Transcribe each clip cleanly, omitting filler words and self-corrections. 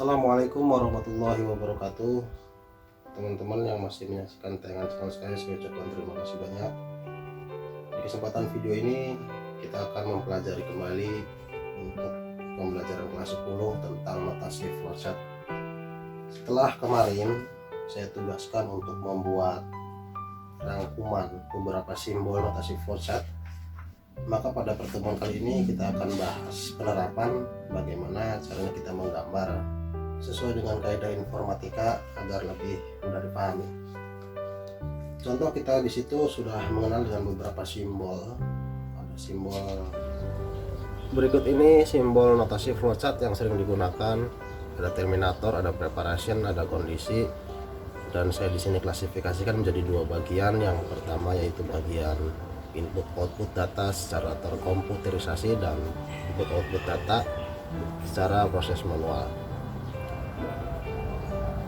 Assalamualaikum warahmatullahi wabarakatuh. Teman-teman yang masih menyaksikan tayangan channel saya ucapkan terima kasih banyak. Di kesempatan video ini kita akan mempelajari kembali untuk pembelajaran kelas 10 tentang notasi flowchart. Setelah kemarin saya tugaskan untuk membuat rangkuman beberapa simbol notasi flowchart, maka pada pertemuan kali ini kita akan bahas penerapan bagaimana caranya kita menggambar sesuai dengan kaidah informatika agar lebih mudah dipahami. Contoh, kita di situ sudah mengenal dengan beberapa simbol. Ada simbol berikut ini, simbol notasi flowchart yang sering digunakan. Ada terminator, ada preparation, ada kondisi. Dan saya di sini klasifikasikan menjadi dua bagian. Yang pertama yaitu bagian input output data secara terkomputerisasi dan input output data secara proses manual.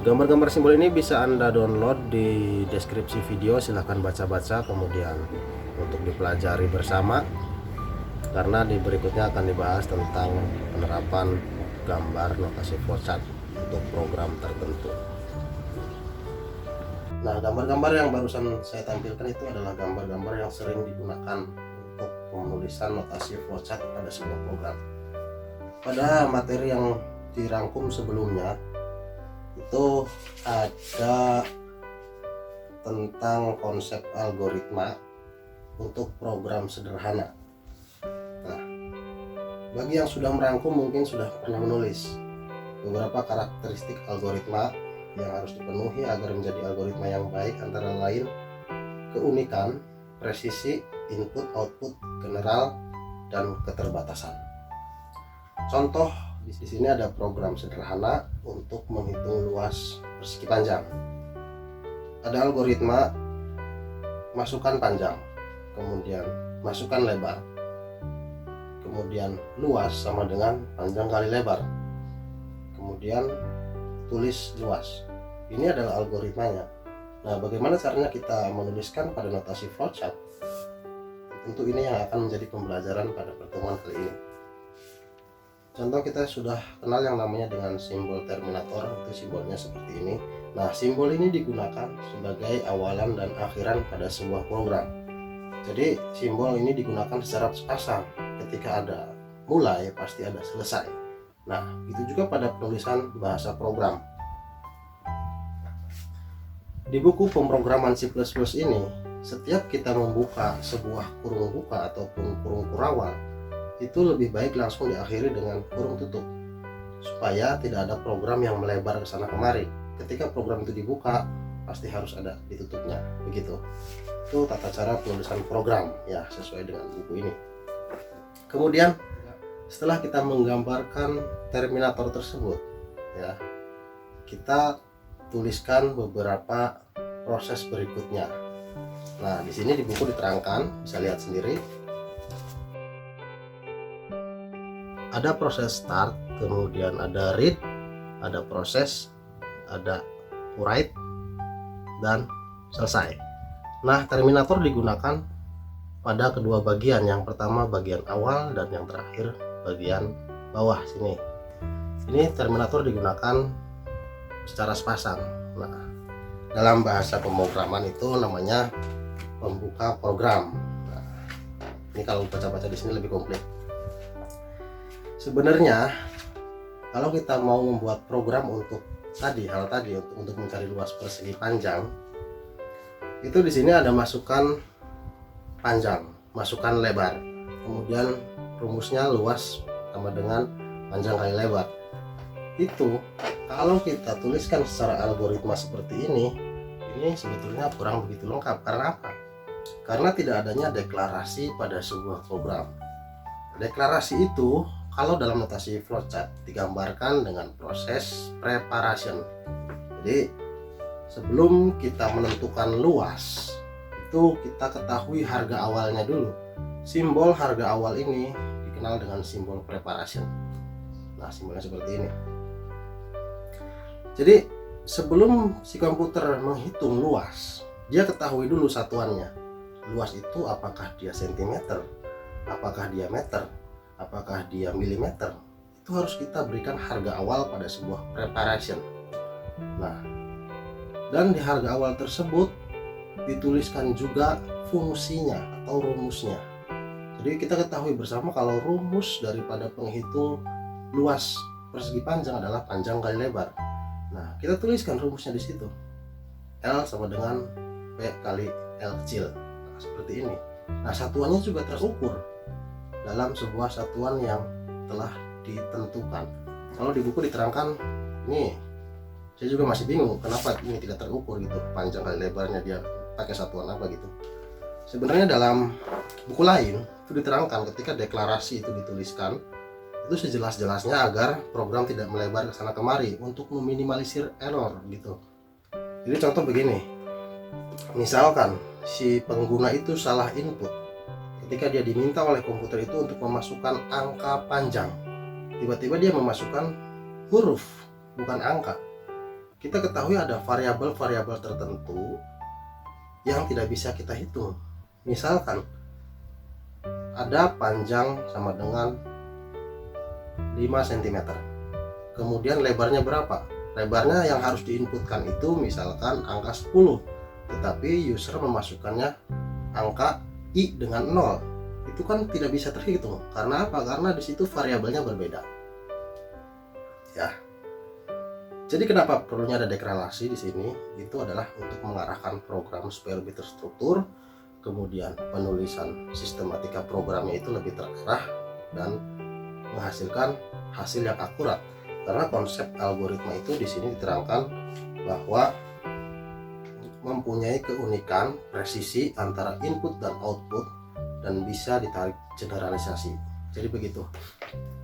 Gambar-gambar simbol ini bisa Anda download di deskripsi video, silahkan baca-baca kemudian untuk dipelajari bersama, karena di berikutnya akan dibahas tentang penerapan gambar notasi flowchart untuk program tertentu. Nah, gambar-gambar yang barusan saya tampilkan itu adalah gambar-gambar yang sering digunakan untuk penulisan notasi flowchart pada sebuah program. Pada materi yang dirangkum sebelumnya itu ada tentang konsep algoritma untuk program sederhana. Nah, bagi yang sudah merangkum mungkin sudah pernah menulis beberapa karakteristik algoritma yang harus dipenuhi agar menjadi algoritma yang baik, antara lain keunikan, presisi, input, output, general, dan keterbatasan. Contoh, di sini ada program sederhana untuk menghitung luas persegi panjang. Ada algoritma masukkan panjang, kemudian masukkan lebar, kemudian luas sama dengan panjang kali lebar, kemudian tulis luas. Ini adalah algoritmanya. Nah, bagaimana caranya kita menuliskan pada notasi flowchart? Tentu ini yang akan menjadi pembelajaran pada pertemuan kali ini. Contoh, kita sudah kenal yang namanya dengan simbol terminator, itu simbolnya seperti ini. Nah, simbol ini digunakan sebagai awalan dan akhiran pada sebuah program. Jadi simbol ini digunakan secara sepasang. Ketika ada mulai, pasti ada selesai. Nah, itu juga pada penulisan bahasa program. Di buku pemrograman C++ ini, setiap kita membuka sebuah kurung buka ataupun kurung kurawal, itu lebih baik langsung diakhiri dengan kurung tutup, supaya tidak ada program yang melebar ke sana kemari. Ketika program itu dibuka, pasti harus ada ditutupnya. Begitu. Itu tata cara penulisan program ya, sesuai dengan buku ini. Kemudian setelah kita menggambarkan terminator tersebut ya, kita tuliskan beberapa proses berikutnya. Nah, di sini di buku diterangkan, bisa lihat sendiri. Ada proses start, kemudian ada read, ada proses, ada write, dan selesai. Nah, terminator digunakan pada kedua bagian. Yang pertama bagian awal dan yang terakhir bagian bawah sini. Ini terminator digunakan secara sepasang. Nah, dalam bahasa pemrograman itu namanya pembuka program. Nah, ini kalau baca-baca di sini lebih komplit. Sebenarnya kalau kita mau membuat program untuk hal tadi untuk mencari luas persegi panjang, itu di sini ada masukkan panjang, masukkan lebar, kemudian rumusnya luas sama dengan panjang kali lebar. Itu kalau kita tuliskan secara algoritma seperti ini sebetulnya kurang begitu lengkap. Karena apa? Karena tidak adanya deklarasi pada sebuah program. Deklarasi itu kalau dalam notasi flowchart digambarkan dengan proses preparation. Jadi sebelum kita menentukan luas, itu kita ketahui harga awalnya dulu. Simbol harga awal ini dikenal dengan simbol preparation. Nah, simbolnya seperti ini. Jadi sebelum si komputer menghitung luas, dia ketahui dulu satuannya. Luas itu apakah dia sentimeter, apakah dia meter, apakah dia milimeter. Itu itu harus kita berikan harga awal pada sebuah preparation. Nah, dan di harga awal tersebut dituliskan juga fungsinya atau rumusnya. Jadi kita ketahui bersama kalau rumus daripada penghitung luas persegi panjang adalah panjang kali lebar. Nah, kita tuliskan rumusnya di situ. L sama dengan P kali L kecil. Nah, seperti ini. Nah, satuannya juga terukur dalam sebuah satuan yang telah ditentukan. Kalau di buku diterangkan, ini saya juga masih bingung kenapa ini tidak terukur gitu, panjang kali lebarnya dia pakai satuan apa gitu. Sebenarnya dalam buku lain itu diterangkan ketika deklarasi itu dituliskan itu sejelas-jelasnya agar program tidak melebar ke sana kemari untuk meminimalisir error gitu. Jadi contoh begini, misalkan si pengguna itu salah input ketika dia diminta oleh komputer itu untuk memasukkan angka panjang, tiba-tiba dia memasukkan huruf bukan angka. Kita ketahui ada variabel-variabel tertentu yang tidak bisa kita hitung. Misalkan ada panjang sama dengan 5 cm, kemudian lebarnya berapa? Lebarnya yang harus diinputkan itu misalkan angka 10, tetapi user memasukkannya angka I dengan 0. Itu kan tidak bisa terhitung. Karena apa? Karena di situ variabelnya berbeda. Ya. Jadi kenapa perlunya ada deklarasi di sini? Itu adalah untuk mengarahkan program supaya lebih terstruktur, kemudian penulisan sistematika programnya itu lebih terarah dan menghasilkan hasil yang akurat. Karena konsep algoritma itu di sini diterangkan bahwa mempunyai keunikan presisi antara input dan output dan bisa ditarik generalisasi. Jadi begitu.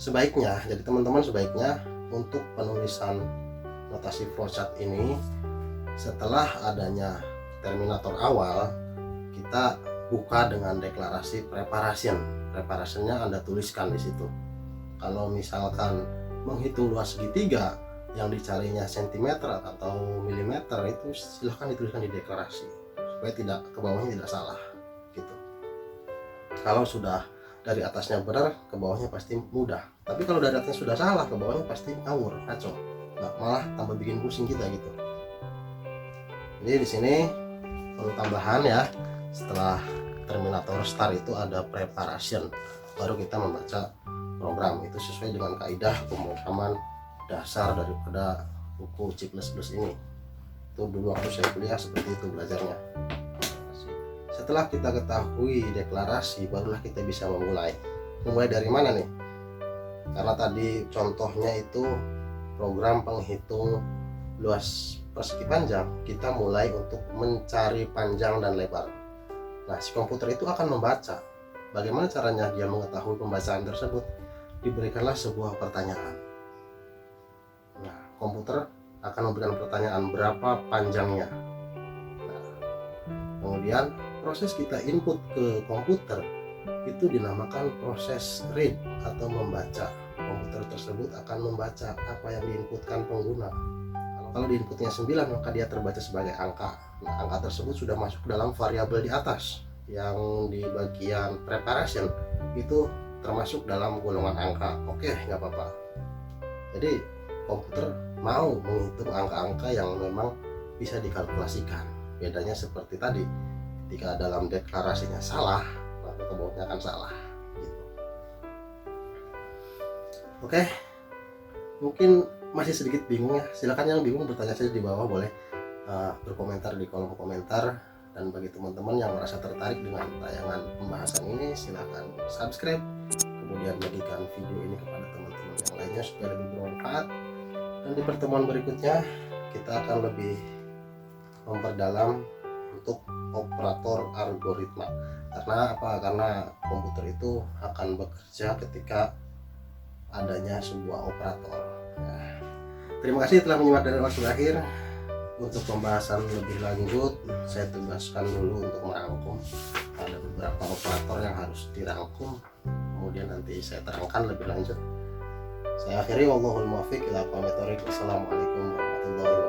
Sebaiknya, jadi teman-teman sebaiknya untuk penulisan notasi flowchart ini setelah adanya terminator awal kita buka dengan deklarasi preparation. Preparationnya Anda tuliskan di situ. Kalau misalkan menghitung luas segitiga yang dicarinya sentimeter atau milimeter itu silahkan dituliskan di deklarasi supaya tidak ke bawahnya tidak salah gitu. Kalau sudah dari atasnya benar ke bawahnya pasti mudah, tapi kalau dari atasnya sudah salah ke bawahnya pasti ngawur, kacau. Nah, malah tambah bikin pusing kita gitu. Jadi di sini perlu tambahan ya, setelah terminator start itu ada preparation, baru kita membaca program. Itu sesuai dengan kaidah pemrograman dasar daripada buku C++ ini. Itu dulu waktu saya kuliah seperti itu belajarnya. Setelah kita ketahui deklarasi, barulah kita bisa memulai. Mulai dari mana nih? Karena tadi contohnya itu program penghitung luas persegi panjang, kita mulai untuk mencari panjang dan lebar. Nah, si komputer itu akan membaca. Bagaimana caranya dia mengetahui pembacaan tersebut? Diberikanlah sebuah pertanyaan. Nah, komputer akan memberikan pertanyaan berapa panjangnya. Nah, kemudian proses kita input ke komputer itu dinamakan proses read atau membaca. Komputer tersebut akan membaca apa yang diinputkan pengguna. Kalau diinputnya 9 maka dia terbaca sebagai angka. Nah, angka tersebut sudah masuk dalam variabel di atas yang di bagian preparation itu termasuk dalam golongan angka. Oke, nggak apa-apa. Jadi komputer mau menghitung angka-angka yang memang bisa dikalkulasikan. Bedanya seperti tadi, ketika dalam deklarasinya salah maka ke bawahnya akan salah gitu. Oke, mungkin masih sedikit bingung ya, silakan yang bingung bertanya saja di bawah, boleh berkomentar di kolom komentar. Dan bagi teman-teman yang merasa tertarik dengan tayangan pembahasan ini, silakan subscribe, kemudian bagikan video ini kepada teman-teman yang lainnya supaya lebih bermanfaat. Dan di pertemuan berikutnya kita akan lebih memperdalam untuk operator algoritma. Karena apa? Karena komputer itu akan bekerja ketika adanya sebuah operator. Nah, terima kasih telah menyimak dari awal sampai akhir. Untuk pembahasan lebih lanjut, saya tugaskan dulu untuk merangkum. Ada beberapa operator yang harus dirangkum, kemudian nanti saya terangkan lebih lanjut. Saya akhiri, wallahul muwaffiq ila aqwamit thoriq. Wassalamualaikum warahmatullahi wabarakatuh.